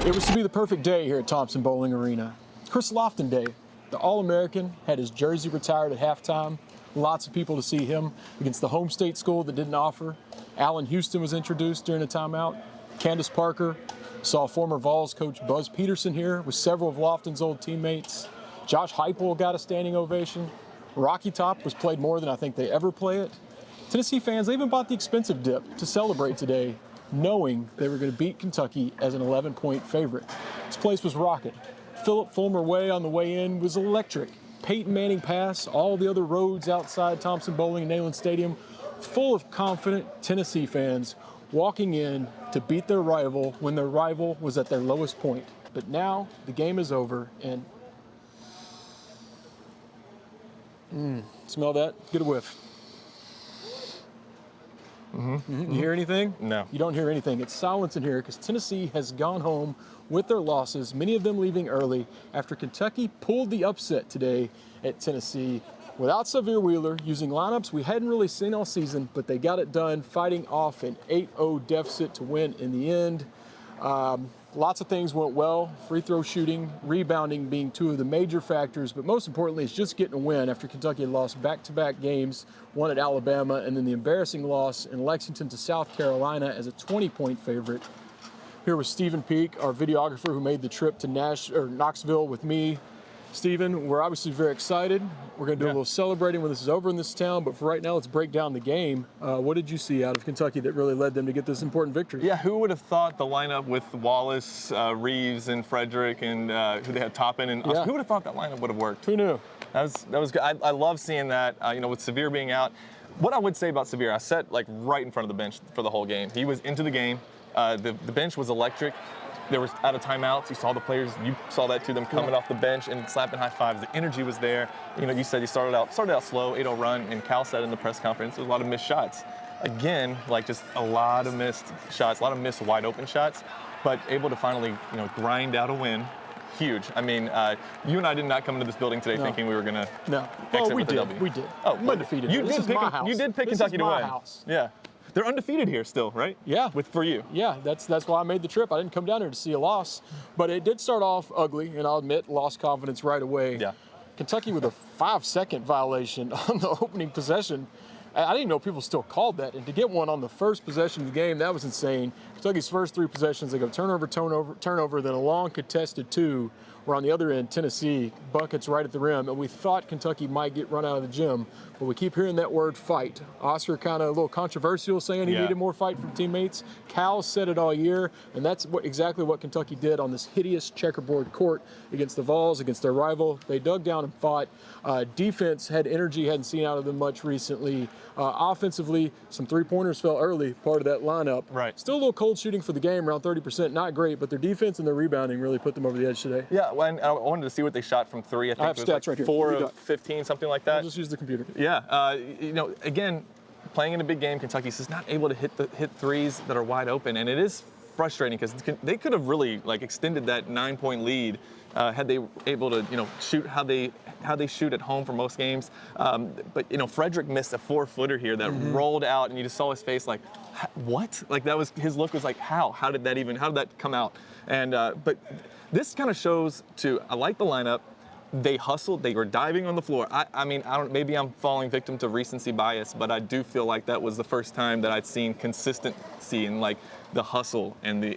It was to be the perfect day here at Thompson Boling Arena. Chris Lofton Day. The All-American had his jersey retired at halftime. Lots of people to see him against the home state school that didn't offer. Allen Houston was introduced during a timeout. Candace Parker. Saw former Vols coach Buzz Peterson here with several of Lofton's old teammates. Josh Heupel got a standing ovation. Rocky Top was played more than I think they ever play it. Tennessee fans, they even bought the expensive dip to celebrate today, knowing they were going to beat Kentucky as an 11-point favorite. This place was rocking. Philip Fulmer Way on the way in was electric. Peyton Manning Pass, all the other roads outside Thompson Boling and Neyland Stadium, full of confident Tennessee fans walking in to beat their rival when their rival was at their lowest point. But now the game is over and smell that? Get a whiff. You hear anything? No. You don't hear anything. It's silence in here because Tennessee has gone home with their losses, many of them leaving early after Kentucky pulled the upset today at Tennessee without Xavier Wheeler, using lineups we hadn't really seen all season, but they got it done, fighting off an 8-0 deficit to win in the end. Lots of things went well, free throw shooting, rebounding being two of the major factors, but most importantly, it's just getting a win after Kentucky had lost back-to-back games, one at Alabama, and then the embarrassing loss in Lexington to South Carolina as a 20-point favorite. Here was Steven Peake, our videographer who made the trip to Knoxville with me. Steven, we're obviously very excited. We're going to do a little celebrating when this is over in this town, but for right now, let's break down the game. What did you see out of Kentucky that really led them to get this important victory? Yeah, who would have thought the lineup with Wallace, Reeves, and Fredrick, and who they had Toppin, and who would have thought that lineup would have worked? Who knew? That was good. I love seeing that, with Xavier being out. What I would say about Xavier, I sat right in front of the bench for the whole game. He was into the game. The bench was electric. There was out of timeouts. You saw the players. You saw that too. Them coming off the bench and slapping high fives. The energy was there. You said you started out slow, 8-0 run, and Cal said in the press conference there was a lot of missed shots. Again, just a lot of missed shots, a lot of missed wide open shots, but able to finally grind out a win. Huge. I mean, you and I did not come into this building today thinking we were gonna. No. Well, we did. We did. Oh, undefeated. You did pick Kentucky to win. House. Yeah. They're undefeated here still, right? Yeah. For you. Yeah, that's why I made the trip. I didn't come down here to see a loss, but it did start off ugly, and I'll admit, lost confidence right away. Yeah. Kentucky with a 5-second violation on the opening possession. I didn't know people still called that, and to get one on the first possession of the game, that was insane. Kentucky's first three possessions, they go turnover, then a long contested two, where on the other end, Tennessee buckets right at the rim, and we thought Kentucky might get run out of the gym, but we keep hearing that word fight. Oscar kind of a little controversial, saying he needed more fight from teammates. Cal said it all year, and that's exactly what Kentucky did on this hideous checkerboard court against the Vols, against their rival. They dug down and fought. Defense had energy, hadn't seen out of them much recently. Offensively, some three-pointers fell early, part of that lineup. Right. Still a little cold shooting for the game, around 30%, not great, but their defense and their rebounding really put them over the edge today. Yeah, and I wanted to see what they shot from three. I think I have it was stats right here. 4 of 15, something like that. I'll just use the computer. Yeah, again, playing in a big game, Kentucky's just not able to hit threes that are wide open, and it is frustrating because they could have really extended that 9-point lead had they able to shoot how they shoot at home for most games. But Fredrick missed a 4-footer here that rolled out, and you just saw his face what? That was his look was how did that come out? And but this kind of shows I like the lineup. They hustled. They were diving on the floor. I mean, maybe I'm falling victim to recency bias, but I do feel like that was the first time that I'd seen consistency in the hustle and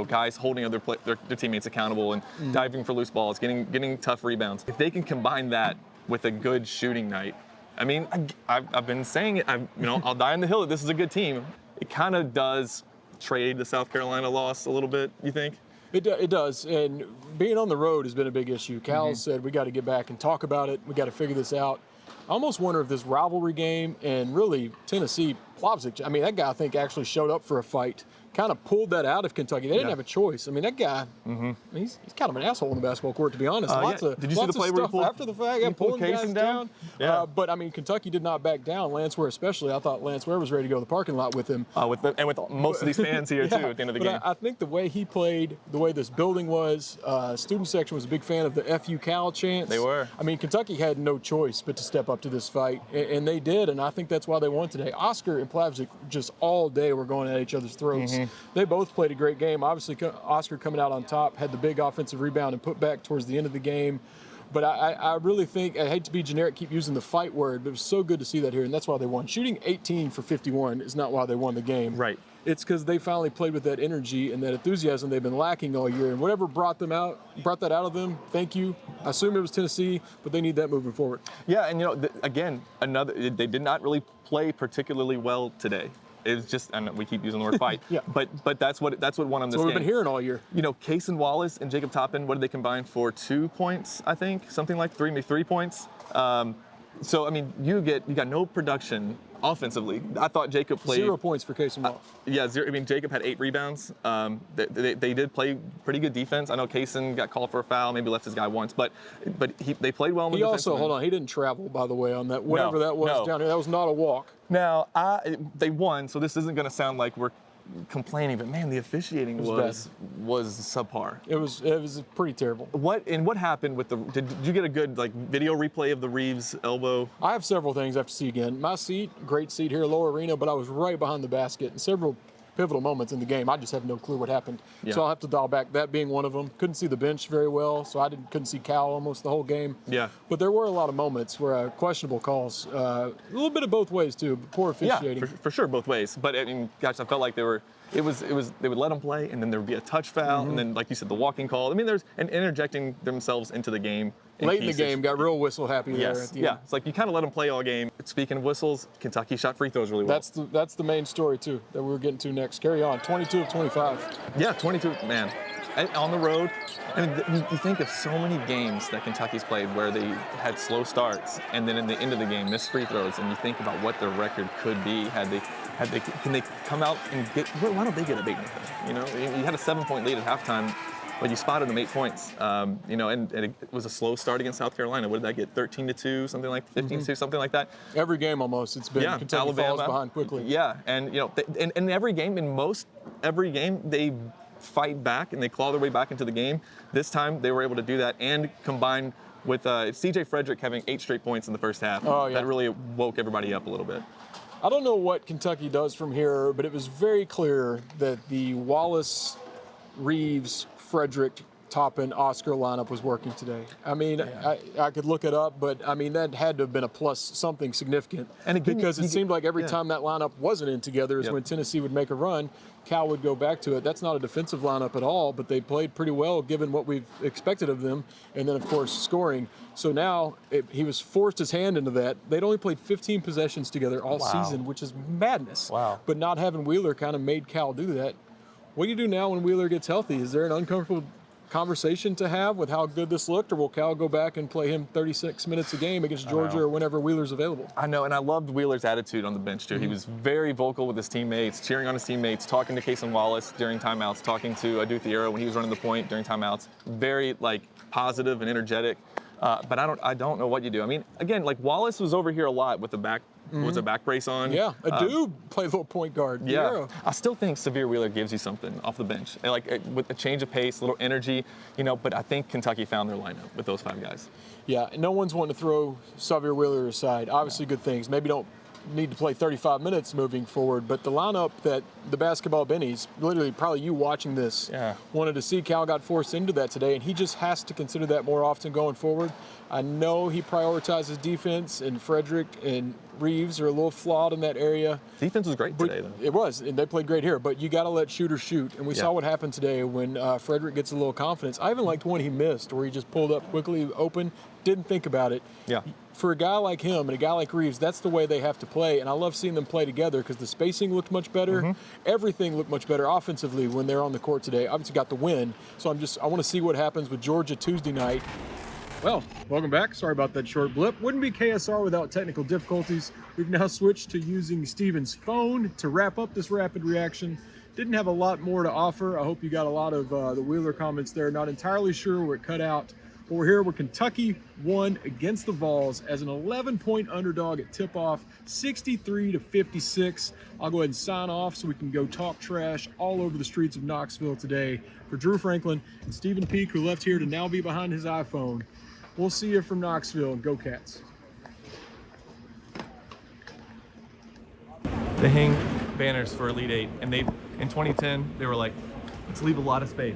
guys holding their teammates accountable and diving for loose balls, getting tough rebounds. If they can combine that with a good shooting night, I mean, I've been saying it. I'll die on the hill that this is a good team. It kind of does trade the South Carolina loss a little bit. You think? It does, and being on the road has been a big issue. Cal said we got to get back and talk about it. We got to figure this out. I almost wonder if this rivalry game and really Tennessee, Plavsic, I mean, that guy I think actually showed up for a fight, kind of pulled that out of Kentucky. They didn't have a choice. I mean, that guy, he's kind of an asshole in the basketball court, to be honest. Did you see the play where he pulled after the fact? Yeah, pulling guys down. Yeah. But I mean, Kentucky did not back down. Lance Ware especially. I thought Lance Ware was ready to go to the parking lot with him. With most of these fans here too at the end of the game. I think the way he played, the way this building was, student section was a big fan of the FU Cal chants. They were. I mean, Kentucky had no choice but to step up to this fight, and they did, and I think that's why they won today. Oscar, and Plavsic just all day were going at each other's throats. They both played a great game. Obviously, Oscar coming out on top, had the big offensive rebound and put back towards the end of the game. But I really think, I hate to be generic, keep using the fight word, but it was so good to see that here, and that's why they won. Shooting 18 for 51 is not why they won the game. Right. It's because they finally played with that energy and that enthusiasm they've been lacking all year. And whatever brought that out of them, thank you. I assume it was Tennessee, but they need that moving forward. Yeah, and again, they did not really play particularly well today. It was just, I know we keep using the word fight, Yeah. but that's what won them this That's what we've game. been hearing all year. Case and Wallace and Jacob Toppin, what did they combine for? 2 points, I think, something like maybe 3 points. So I mean, you got no production offensively. I thought Jacob played 0 points for Case and Wallace. Yeah, 0. I mean, Jacob had 8 rebounds. They did play pretty good defense. I know Kaysen got called for a foul, maybe left his guy once, but they played well. He also, hold on, he didn't travel, by the way, on that, whatever that was down here. That was not a walk. Now, they won, so this isn't going to sound like we're complaining, but man, the officiating was subpar. It was pretty terrible. What happened with did you get a good video replay of the Reeves elbow? I have several things I have to see again. My seat, great seat here, lower arena, but I was right behind the basket in several pivotal moments in the game. I just have no clue what happened. Yeah. So I'll have to dial back, that being one of them. Couldn't see the bench very well, so I couldn't see Cal almost the whole game. Yeah. But there were a lot of moments where questionable calls, a little bit of both ways too, but poor officiating. Yeah, for sure, both ways. But I mean, gosh, I felt like they would let them play, and then there would be a touch foul, and then, like you said, the walking call. I mean, and interjecting themselves into the game. Late in the game, got real whistle happy there at the end. It's like you kind of let them play all game. Speaking of whistles, Kentucky shot free throws really well. That's the main story too that we're getting to next. Carry on. 22 of 25. Yeah, 22. Man, on the road. I mean, you think of so many games that Kentucky's played where they had slow starts, and then in the end of the game missed free throws, and you think about what their record could be can they come out and get? Why don't they get a big thing? You had a 7-point lead at halftime. But you spotted them 8 points, and it was a slow start against South Carolina. What did that get? 13-2, something like 15-2, something like that. Every game almost, it's been Kentucky Alabama falls behind quickly. Yeah, and in every game, every game, they fight back and they claw their way back into the game. This time, they were able to do that and combine with CJ Fredrick having 8 straight points in the first half. Oh, yeah. That really woke everybody up a little bit. I don't know what Kentucky does from here, but it was very clear that the Wallace, Reeves, Fredrick, Toppin, Oscar lineup was working today. I mean, yeah. I could look it up, but I mean, that had to have been a plus something significant. And again, because it seemed like every time that lineup wasn't in together is when Tennessee would make a run, Cal would go back to it. That's not a defensive lineup at all, but they played pretty well given what we've expected of them. And then, of course, scoring. So now he was forced his hand into that. They'd only played 15 possessions together all season, which is madness. Wow. But not having Wheeler kind of made Cal do that. What do you do now when Wheeler gets healthy? Is there an uncomfortable conversation to have with how good this looked, or will Cal go back and play him 36 minutes a game against Georgia or whenever Wheeler's available? I know, and I loved Wheeler's attitude on the bench, too. Mm-hmm. He was very vocal with his teammates, cheering on his teammates, talking to Case and Wallace during timeouts, talking to Adu Thiero when he was running the point during timeouts. Very, positive and energetic. But I don't know what you do. I mean, again, Wallace was over here a lot with the back. Was a back brace on. Yeah, Adu played a little point guard. Yeah, Thiero. I still think Severe Wheeler gives you something off the bench, with a change of pace, a little energy, but I think Kentucky found their lineup with those 5 guys. Yeah, no one's wanting to throw Severe Wheeler aside. Obviously good things. Maybe don't need to play 35 minutes moving forward, but the lineup that the basketball bennies, literally probably you watching this, wanted to see. Cal got forced into that today, and he just has to consider that more often going forward. I know he prioritizes defense, and Fredrick and Reeves are a little flawed in that area. Defense was great today, though. It was, and they played great here, but you got to let shooters shoot, and we saw what happened today when Fredrick gets a little confidence. I even liked one he missed where he just pulled up quickly, open, didn't think about it. Yeah. For a guy like him and a guy like Reeves, that's the way they have to play, and I love seeing them play together because the spacing looked much better. Mm-hmm. Everything looked much better offensively when they're on the court today. Obviously got the win, so I want to see what happens with Georgia Tuesday night. Well, welcome back. Sorry about that short blip. Wouldn't be KSR without technical difficulties. We've now switched to using Steven's phone to wrap up this rapid reaction. Didn't have a lot more to offer. I hope you got a lot of the Wheeler comments there. Not entirely sure where it cut out. But we're here where Kentucky won against the Vols as an 11-point underdog at tip-off, 63-56. I'll go ahead and sign off so we can go talk trash all over the streets of Knoxville today. For Drew Franklin and Steven Peake, who left here to now be behind his iPhone, we'll see you from Knoxville. Go Cats. They hang banners for Elite Eight, and in 2010, they were like, let's leave a lot of space.